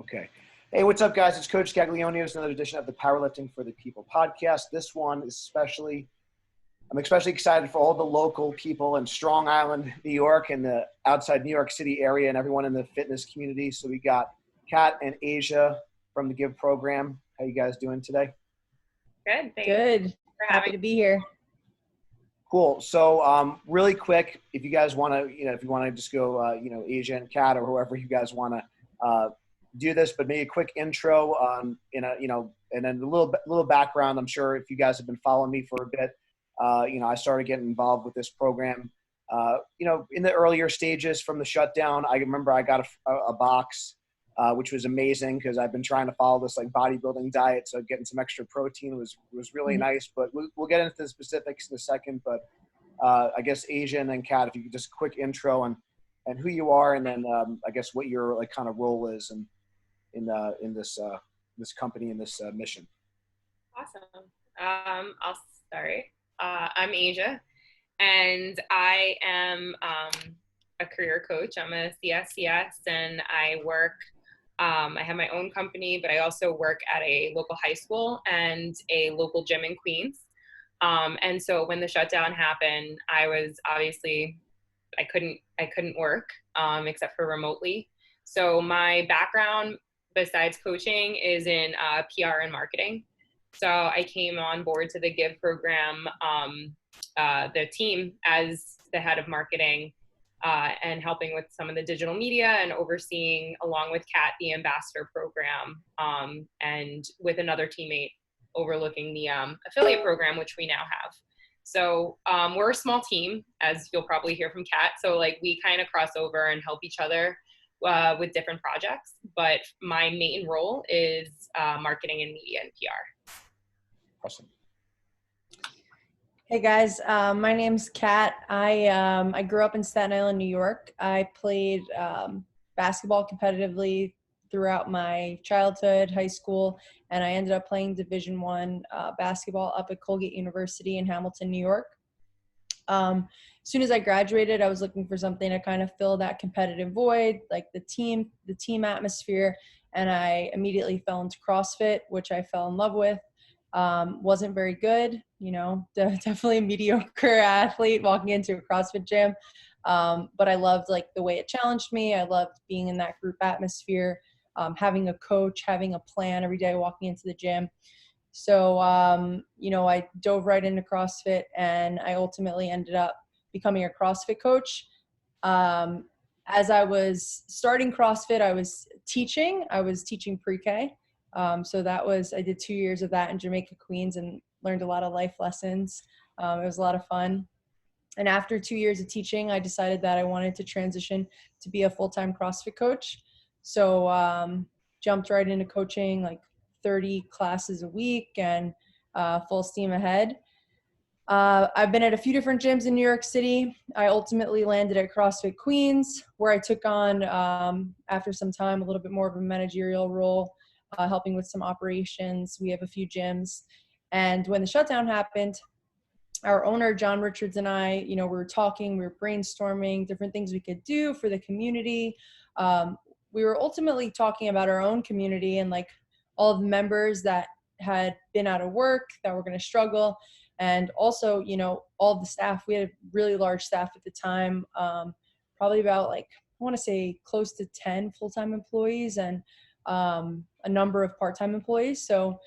Okay. Hey, what's up, guys? It's Coach Gaglione. It's another edition of the Powerlifting for the People podcast. This one is I'm especially excited for all the local people in Strong Island, New York, and the outside New York City area, and everyone in the fitness community. So we got Kat and Asia from the Give program. How you guys doing today? Good. Thanks. Good. Happy to be here. Cool. So really quick, if you guys want to, if you want to just go, Asia and Kat or whoever you guys want to do this, but maybe a quick intro, and then a little background. I'm sure if you guys have been following me for a bit, I started getting involved with this program, in the earlier stages from the shutdown. I remember I got a box, which was amazing because I've been trying to follow this like bodybuilding diet. So getting some extra protein was really nice, but we'll get into the specifics in a second. But I guess Asia and then Kat, if you could just quick intro and who you are, and then I guess what your like kind of role is in this company and this mission. Awesome. I'll start. I'm Asia, and I am a career coach. I'm a CSCS, and I work. I have my own company, but I also work at a local high school and a local gym in Queens. And so when the shutdown happened, I was obviously I couldn't work except for remotely. So my background, besides coaching, is in PR and marketing. So I came on board to the Give program, the team as the head of marketing, and helping with some of the digital media and overseeing, along with Kat, the ambassador program, and with another teammate overlooking the affiliate program, which we now have. So we're a small team, as you'll probably hear from Kat. So like we kind of cross over and help each other with different projects. But my main role is marketing and media and PR. Awesome. Hey guys, my name's Kat. I grew up in Staten Island, New York. I played basketball competitively throughout my childhood, high school, and I ended up playing Division I basketball up at Colgate University in Hamilton, New York. As soon as I graduated, I was looking for something to kind of fill that competitive void, like the team atmosphere, and I immediately fell into CrossFit, which I fell in love with. Wasn't very good, definitely a mediocre athlete walking into a CrossFit gym. But I loved like the way it challenged me. I loved being in that group atmosphere, having a coach, having a plan every day walking into the gym. So, I dove right into CrossFit, and I ultimately ended up becoming a CrossFit coach. As I was starting CrossFit, I was teaching pre-K. So I did 2 years of that in Jamaica, Queens, and learned a lot of life lessons. It was a lot of fun. And after 2 years of teaching, I decided that I wanted to transition to be a full-time CrossFit coach. So jumped right into coaching, like 30 classes a week and full steam ahead. I've been at a few different gyms in New York City. I ultimately landed at CrossFit Queens, where I took on, after some time, a little bit more of a managerial role, helping with some operations. We have a few gyms. And when the shutdown happened, our owner, John Richards, and I, we were talking, we were brainstorming different things we could do for the community. We were ultimately talking about our own community and like all of the members that had been out of work, that were going to struggle. And also, all of the staff. We had a really large staff at the time, probably about I want to say close to 10 full-time employees and a number of part-time employees. So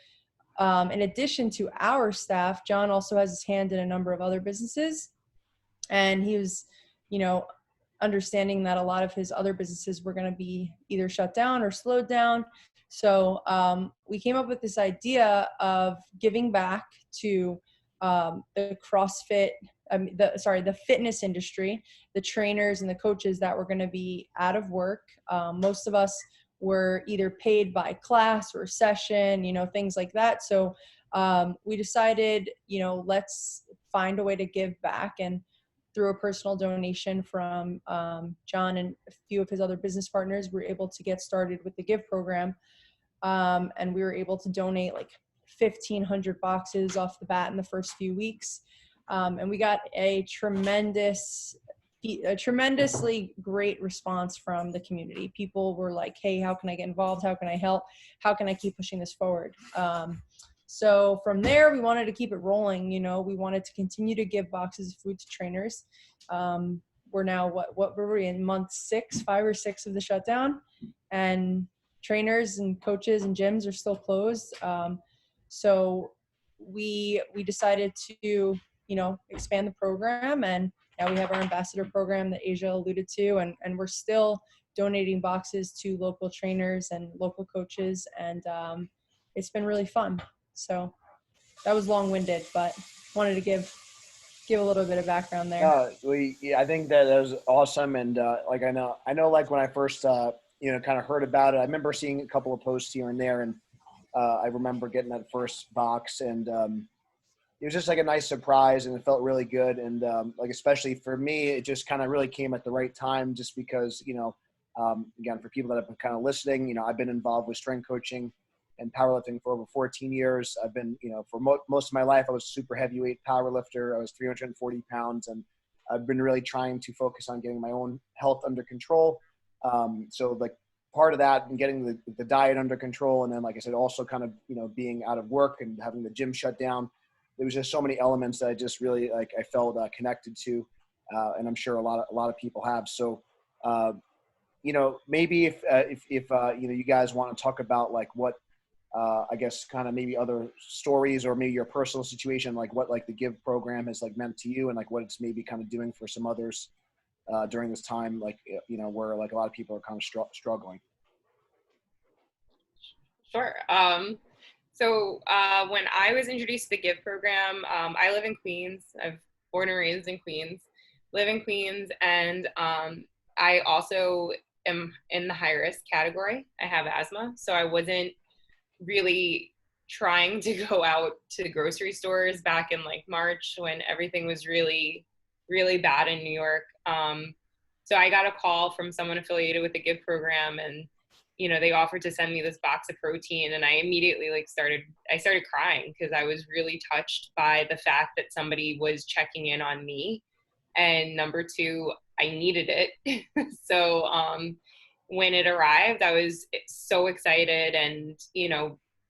in addition to our staff, John also has his hand in a number of other businesses. And he was, understanding that a lot of his other businesses were going to be either shut down or slowed down. So we came up with this idea of giving back to the CrossFit, the fitness industry, the trainers and the coaches that were going to be out of work. Most of us were either paid by class or session, things like that. So we decided, let's find a way to give back. And through a personal donation from John and a few of his other business partners, we were able to get started with the Give program. And we were able to donate 1,500 boxes off the bat in the first few weeks. And we got a tremendous a tremendously great response from the community. People were like, hey, how can I get involved? How can I help? How can I keep pushing this forward? So from there, we wanted to keep it rolling. You know, we wanted to continue to give boxes of food to trainers. We're now, what were we in, month 5 or 6 of the shutdown? And trainers and coaches and gyms are still closed. So we decided to, expand the program, and now we have our ambassador program that Asia alluded to, and we're still donating boxes to local trainers and local coaches, and it's been really fun. So that was long-winded, but wanted to give a little bit of background there. I think that was awesome, and like I know, like when I first kind of heard about it, I remember seeing a couple of posts here and there, and I remember getting that first box, and it was just like a nice surprise, and it felt really good. And like, especially for me, it just kind of really came at the right time, just because, again, for people that have been kind of listening, I've been involved with strength coaching and powerlifting for over 14 years. I've been, for most of my life, I was a super heavyweight powerlifter. I was 340 pounds, and I've been really trying to focus on getting my own health under control. So like part of that and getting the diet under control. And then, like I said, also kind of, being out of work and having the gym shut down. There was just so many elements that I just really I felt connected to, and I'm sure a lot of people have. So, maybe if you guys want to talk about like what I guess kind of maybe other stories or maybe your personal situation, like what like the GIVE program has like meant to you, and like what it's maybe kind of doing for some others during this time, like where like a lot of people are kind of struggling. Sure. So when I was introduced to the GIVE program, I live in Queens. I've born and raised in Queens, live in Queens, and I also am in the high risk category. I have asthma, so I wasn't really trying to go out to grocery stores back in like March when everything was really, really bad in New York. So I got a call from someone affiliated with the GIVE program, and they offered to send me this box of protein, and I immediately started crying because I was really touched by the fact that somebody was checking in on me. And number two, I needed it. So when it arrived, I was so excited, and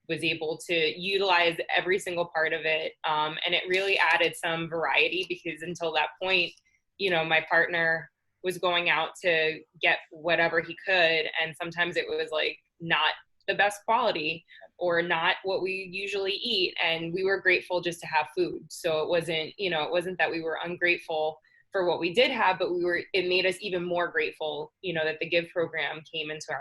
was able to utilize every single part of it. And it really added some variety, because until that point, my partner was going out to get whatever he could, and sometimes it was like not the best quality or not what we usually eat, and we were grateful just to have food. So it wasn't that we were ungrateful for what we did have, but it made us even more grateful that the GIVE program came into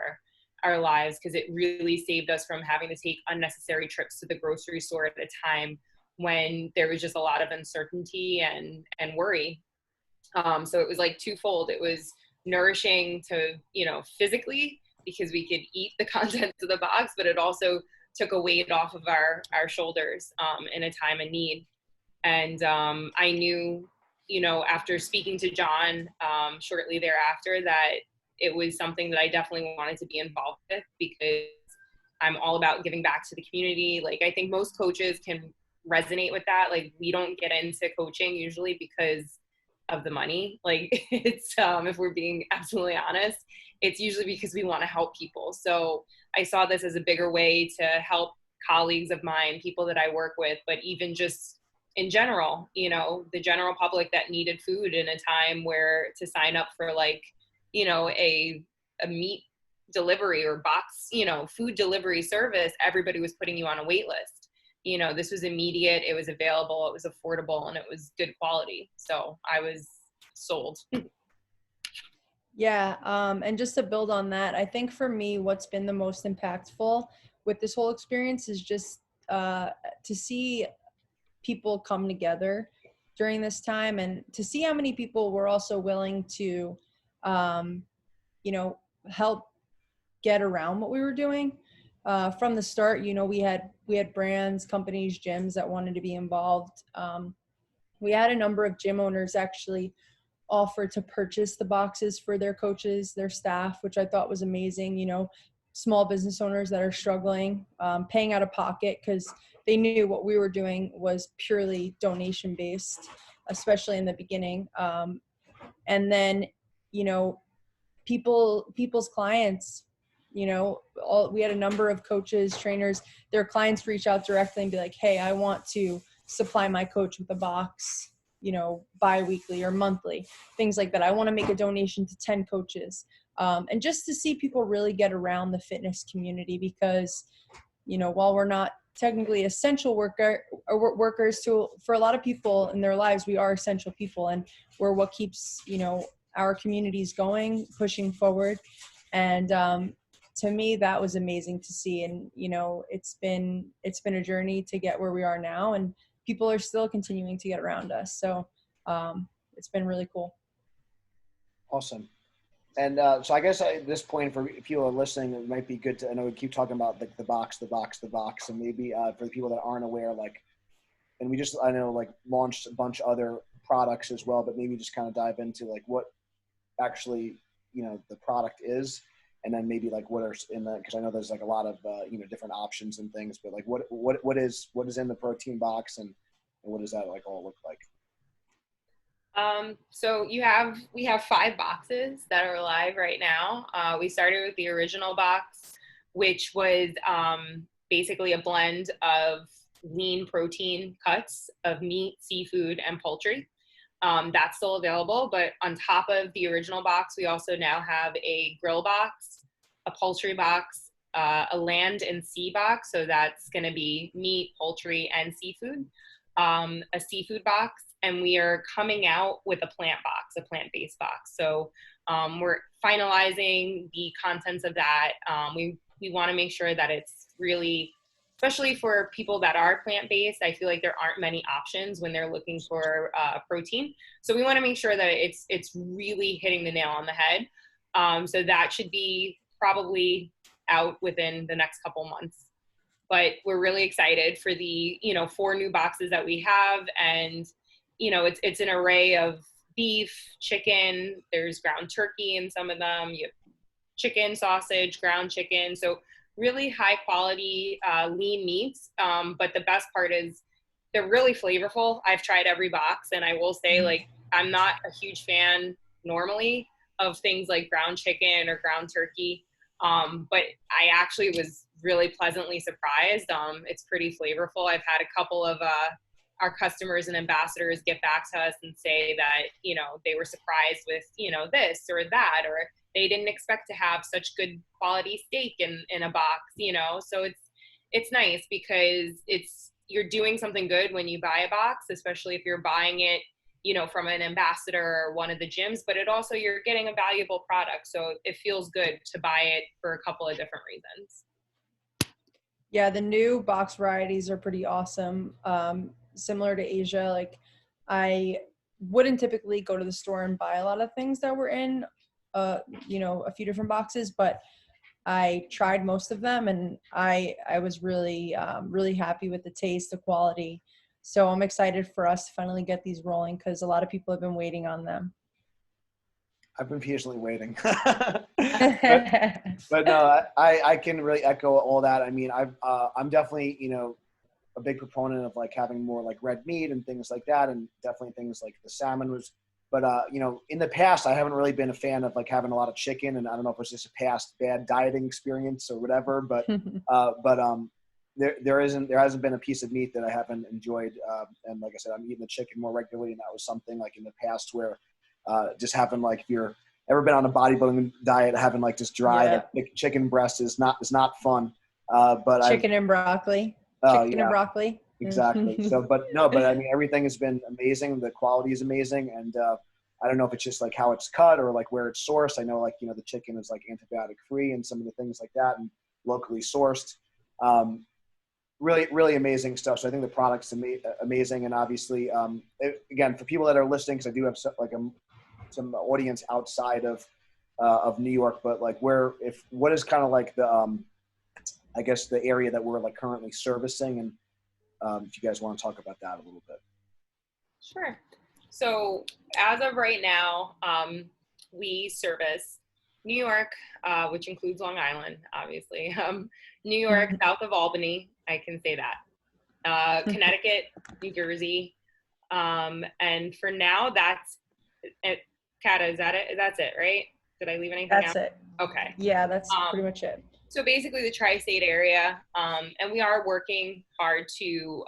our lives, because it really saved us from having to take unnecessary trips to the grocery store at a time when there was just a lot of uncertainty and worry. So it was like twofold. It was nourishing to, physically, because we could eat the contents of the box, but it also took a weight off of our shoulders in a time of need. And I knew, after speaking to John shortly thereafter, that it was something that I definitely wanted to be involved with, because I'm all about giving back to the community. Like, I think most coaches can resonate with that. Like, we don't get into coaching usually because of the money. Like, it's if we're being absolutely honest, it's usually because we want to help people. So I saw this as a bigger way to help colleagues of mine, people that I work with, but even just in general, the general public that needed food in a time where to sign up for like, a meat delivery or box, food delivery service, everybody was putting you on a wait list. This was immediate, it was available, it was affordable, and it was good quality. So I was sold. Yeah. And just to build on that, I think for me, what's been the most impactful with this whole experience is just to see people come together during this time, and to see how many people were also willing to, help get around what we were doing. From the start, we had brands, companies, gyms that wanted to be involved. We had a number of gym owners actually offer to purchase the boxes for their coaches, their staff, which I thought was amazing. Small business owners that are struggling, paying out of pocket, because they knew what we were doing was purely donation based, especially in the beginning. And then, people's clients, we had a number of coaches, trainers, their clients reach out directly and be like, hey, I want to supply my coach with a box, bi-weekly or monthly, things like that. I want to make a donation to 10 coaches. And just to see people really get around the fitness community, because, while we're not technically essential workers for a lot of people in their lives, we are essential people, and we're what keeps, our communities going, pushing forward. And to me, that was amazing to see. And, it's been a journey to get where we are now, and people are still continuing to get around us. So it's been really cool. Awesome. And so I guess at this point, for people listening, it might be good to, I know we keep talking about the box, and maybe for the people that aren't aware, and we just, I know, launched a bunch of other products as well, but maybe just kind of dive into what actually, the product is, and then maybe what are in the, because I know there's a lot of, different options and things, but what is in the protein box, and what does that all look like? So we have 5 boxes that are live right now. We started with the original box, which was basically a blend of lean protein cuts of meat, seafood, and poultry. That's still available, but on top of the original box, we also now have a grill box, a poultry box, a land and sea box. So that's going to be meat, poultry, and seafood, a seafood box. And we are coming out with a plant box, a plant-based box. So we're finalizing the contents of that. We want to make sure that it's really, especially for people that are plant-based, I feel like there aren't many options when they're looking for protein. So we want to make sure that it's really hitting the nail on the head. So that should be probably out within the next couple months. But we're really excited for the 4 new boxes that we have, and it's an array of beef, chicken, there's ground turkey in some of them, you have chicken, sausage, ground chicken. So really high quality, lean meats. But the best part is they're really flavorful. I've tried every box, and I will say, I'm not a huge fan normally of things like ground chicken or ground turkey. But I actually was really pleasantly surprised. It's pretty flavorful. I've had a couple of, our customers and ambassadors get back to us and say that, they were surprised with, this or that, or they didn't expect to have such good quality steak in a box, so it's nice because you're doing something good when you buy a box, especially if you're buying it, from an ambassador or one of the gyms, but it also, you're getting a valuable product. So it feels good to buy it for a couple of different reasons. Yeah, the new box varieties are pretty awesome. Similar to Asia, I wouldn't typically go to the store and buy a lot of things that were in, a few different boxes, but I tried most of them, and I was really, really happy with the taste, the quality. So I'm excited for us to finally get these rolling, because a lot of people have been waiting on them. I've been patiently waiting. but no, I can really echo all that. I mean, I'm definitely, a big proponent of having more red meat and things like that, and definitely things like the salmon was. But in the past, I haven't really been a fan of having a lot of chicken, and I don't know if it's just a past bad dieting experience or whatever. But there hasn't been a piece of meat that I haven't enjoyed. And like I said, I'm eating the chicken more regularly, and that was something in the past where just having if you're ever been on a bodybuilding diet, having just dry chicken breast is not fun. But chicken and broccoli. Chicken and broccoli. Exactly. So, but I mean, everything has been amazing. The quality is amazing. And I don't know if it's just how it's cut or where it's sourced. I know the chicken is antibiotic free and some of the things like that, and locally sourced. Really, really amazing stuff. So I think the product's amazing. And obviously, again, for people that are listening, because I do have some audience outside of New York, but what is kind of the, I guess the area that we're currently servicing, and if you guys want to talk about that a little bit. Sure. So as of right now, we service New York, which includes Long Island, obviously, New York, south of Albany, I can say that, Connecticut, New Jersey, and for now, that's Kata, is that it? That's it, right? Did I leave anything out? That's it. Okay. Yeah, that's pretty much it. So basically the tri-state area, and we are working hard to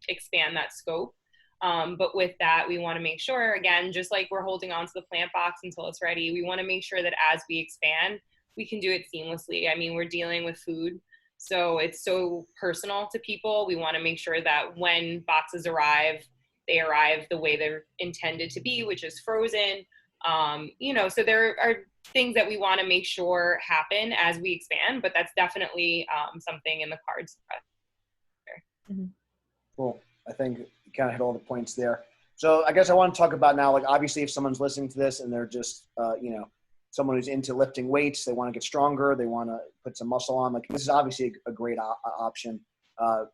expand that scope. But with that, we want to make sure, again, just like we're holding on to the plant box until it's ready, we want to make sure that as we expand, we can do it seamlessly. I mean, we're dealing with food, so it's so personal to people. We want to make sure that when boxes arrive, they arrive the way they're intended to be, which is frozen. So there are things that we want to make sure happen as we expand, but that's definitely something in the cards. Mm-hmm. Cool. I think you kind of hit all the points there. So I guess I want to talk about now, like, obviously if someone's listening to this and they're just, someone who's into lifting weights, they want to get stronger, they want to put some muscle on, like, this is obviously a great option.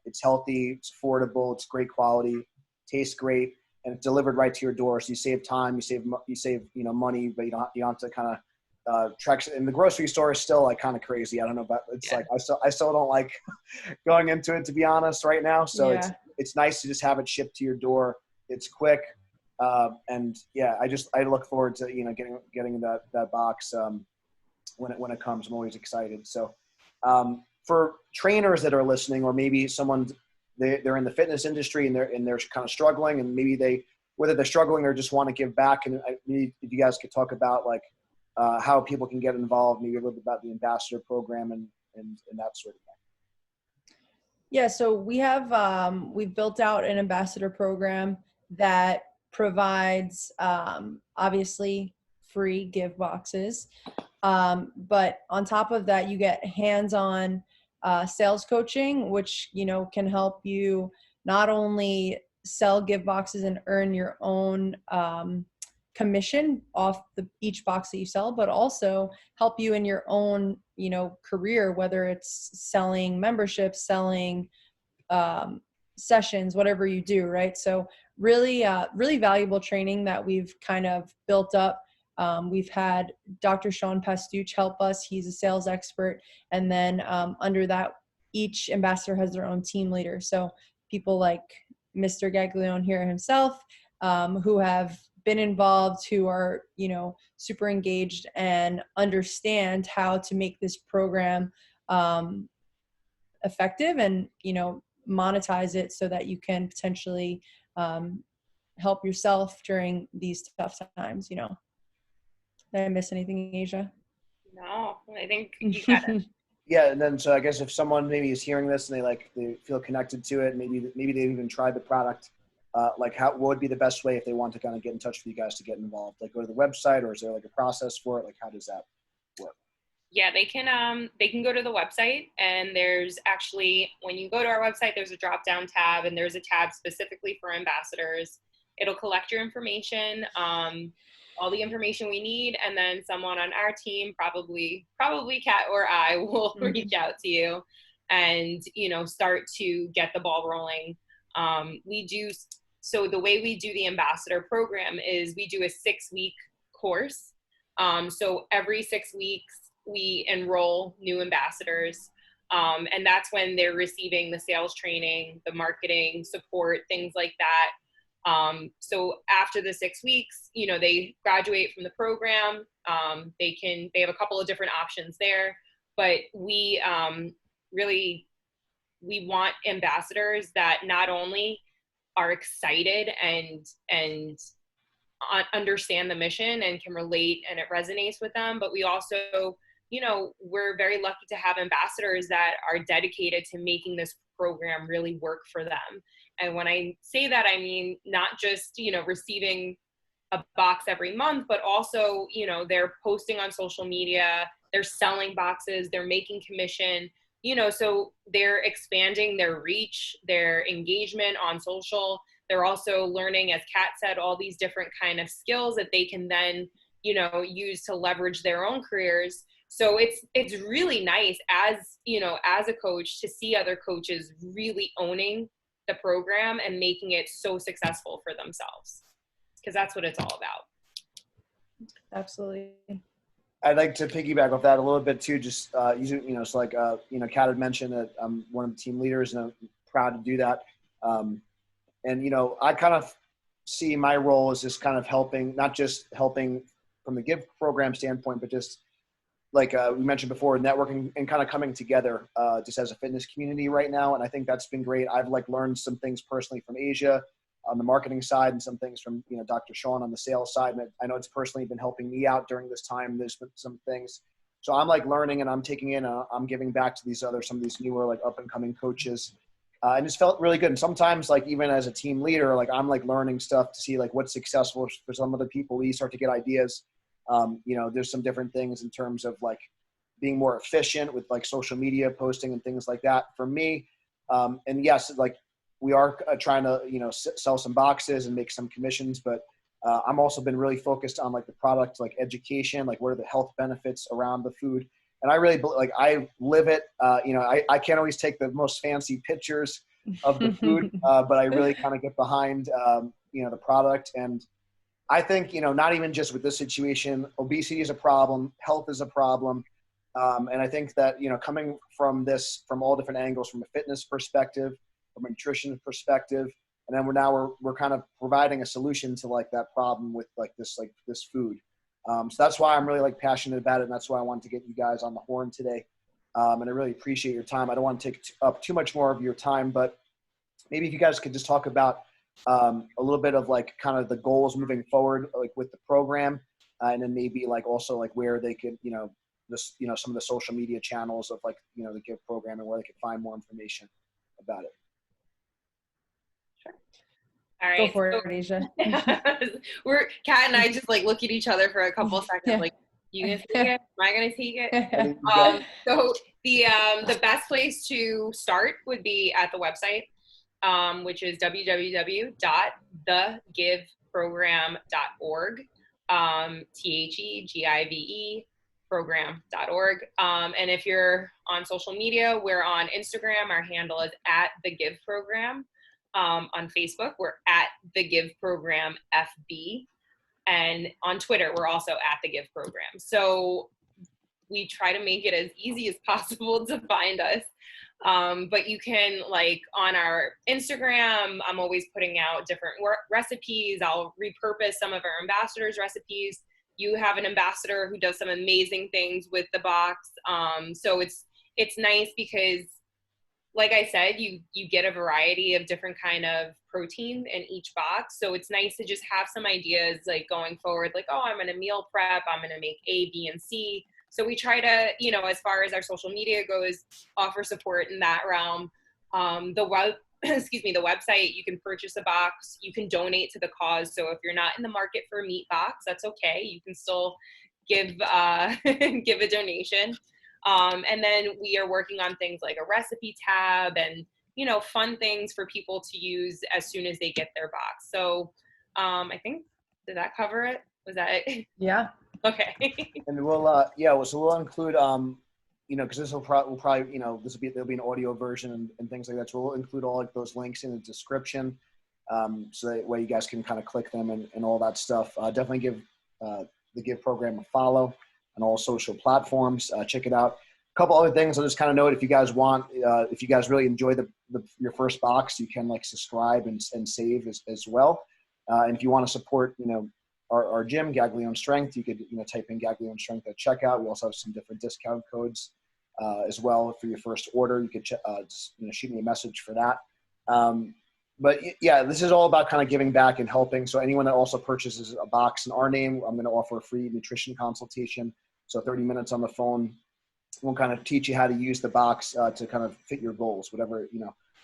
It's healthy, it's affordable, it's great quality, tastes great, and it's delivered right to your door. So you save time, you save money, but you don't have to kind of trek. And the grocery store is still like kind of crazy. I don't know, but it's like, I still don't like going into it, to be honest, right now. So it's nice to just have it shipped to your door. It's quick. And yeah, I look forward to, getting that box when it comes. I'm always excited. So for trainers that are listening, or maybe someone, they're in the fitness industry and they're kind of struggling, and maybe whether they're struggling or just want to give back. And maybe if you guys could talk about like how people can get involved, maybe a little bit about the ambassador program and that sort of thing. Yeah, so we've built out an ambassador program that provides obviously free give boxes, but on top of that, you get hands-on sales coaching, which can help you not only sell give boxes and earn your own commission off each box that you sell, but also help you in your own career, whether it's selling memberships, selling sessions, whatever you do, right? So really valuable training that we've kind of built up. We've had Dr. Sean Pastuch help us. He's a sales expert. And then under that, each ambassador has their own team leader. So people like Mr. Gaglione here himself, who have been involved, who are, super engaged and understand how to make this program effective and, monetize it so that you can potentially help yourself during these tough times. Did I miss anything, Asia? No, I think you got it. Yeah, and then so I guess if someone maybe is hearing this and they feel connected to it, maybe they've even tried the product, what would be the best way if they want to kind of get in touch with you guys to get involved? Like go to the website, or is there like a process for it? Like how does that work? Yeah, they can go to the website, and there's actually, when you go to our website, there's a drop down tab, and there's a tab specifically for ambassadors. It'll collect your information, all the information we need, and then someone on our team, probably Kat or I, will reach out to you and start to get the ball rolling. So the way we do the ambassador program is we do a 6-week course. So every 6 weeks we enroll new ambassadors, and that's when they're receiving the sales training, the marketing support, things like that. So after the 6 weeks, they graduate from the program. They have a couple of different options there, but we want ambassadors that not only are excited and understand the mission and can relate and it resonates with them, but we also, we're very lucky to have ambassadors that are dedicated to making this program really work for them. And when I say that, I mean, not just, receiving a box every month, but also, they're posting on social media, they're selling boxes, they're making commission, so they're expanding their reach, their engagement on social. They're also learning, as Kat said, all these different kind of skills that they can then, use to leverage their own careers. So it's really nice as a coach to see other coaches really owning the program and making it so successful for themselves, because that's what it's all about. Absolutely. I'd like to piggyback off that a little bit too. Just it's like Kat had mentioned that I'm one of the team leaders, and I'm proud to do that. And I kind of see my role as just kind of helping, not just helping from the Give program standpoint, but just like we mentioned before, networking and kind of coming together just as a fitness community right now. And I think that's been great. I've like learned some things personally from Asia on the marketing side and some things from, Dr. Sean on the sales side. And I know it's personally been helping me out during this time. There's been some things. So I'm like learning and I'm taking in, I'm giving back to some of these newer, like up and coming coaches. And it's felt really good. And sometimes like even as a team leader, like I'm like learning stuff to see like what's successful for some other people. We start to get ideas. There's some different things in terms of like being more efficient with like social media posting and things like that for me. And yes, like we are trying to, sell some boxes and make some commissions, but I'm also been really focused on like the product, like education, like what are the health benefits around the food. And I really like, I live it, I can't always take the most fancy pictures of the food, but I really kind of get behind, the product. And I think, not even just with this situation, obesity is a problem, health is a problem. And I think that, coming from this, from all different angles, from a fitness perspective, from a nutrition perspective, and then we're kind of providing a solution to like that problem with like this food. So that's why I'm really like passionate about it. And that's why I wanted to get you guys on the horn today. And I really appreciate your time. I don't want to take up too much more of your time, but maybe if you guys could just talk about a little bit of like kind of the goals moving forward, like with the program, and then maybe like also like where they could, some of the social media channels of like, the Give program and where they could find more information about it. Sure. All right. Go for it, Asia. Kat and I just like look at each other for a couple of seconds, like, you gonna take it? Am I gonna take it? So the best place to start would be at the website, which is www.thegiveprogram.org, THEGIVE program.org. And if you're on social media, we're on Instagram. Our handle is @thegiveprogram. On Facebook, we're @thegiveprogramFB. And on Twitter, we're also @thegiveprogram. So we try to make it as easy as possible to find us. But you can, like, on our Instagram, I'm always putting out different recipes. I'll repurpose some of our ambassadors' recipes. You have an ambassador who does some amazing things with the box. So it's nice because, like I said, you get a variety of different kind of protein in each box. So it's nice to just have some ideas like going forward, like, oh, I'm going to meal prep, I'm going to make A, B, and C. So we try to, as far as our social media goes, offer support in that realm. The website, you can purchase a box, you can donate to the cause. So if you're not in the market for a meat box, that's okay. You can still give give a donation. And then we are working on things like a recipe tab and, fun things for people to use as soon as they get their box. So I think, did that cover it? Was that it? Yeah. Okay. And we'll, so we'll include, because this will probably, there'll be an audio version and things like that. So we'll include all like those links in the description. So that way you guys can kind of click them and all that stuff. Definitely give the Give program a follow on all social platforms. Check it out. A couple other things I'll just kind of note, if you guys want, if you guys really enjoy your first box, you can like subscribe and save as well. And if you want to support, our gym, Gaglione Strength, you could, type in Gaglione Strength at checkout. We also have some different discount codes as well for your first order. You could just, shoot me a message for that. But yeah, this is all about kind of giving back and helping. So anyone that also purchases a box in our name, I'm going to offer a free nutrition consultation. So 30 minutes on the phone. We'll kind of teach you how to use the box to kind of fit your goals, whatever,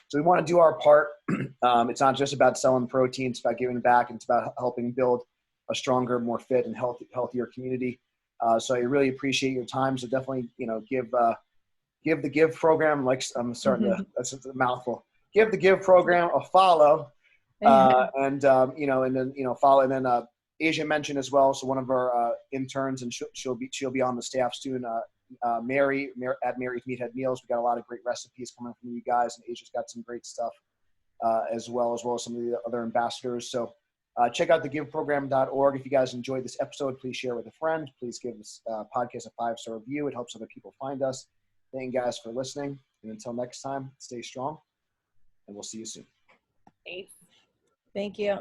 So we want to do our part. It's not just about selling protein. It's about giving back. And it's about helping build a stronger, more fit and healthier community. So I really appreciate your time. So definitely, give the Give program, like I'm starting to, that's a mouthful. Give the Give program a follow, and then follow. And then Asia mentioned as well. So one of our interns, and she'll be on the staff soon. Mary at Mary's Meathead Meals. We got a lot of great recipes coming from you guys, and Asia's got some great stuff as well as some of the other ambassadors. So check out thegiveprogram.org. If you guys enjoyed this episode, please share with a friend. Please give this podcast a 5-star review. It helps other people find us. Thank you guys for listening. And until next time, stay strong, and we'll see you soon. Thanks. Thank you.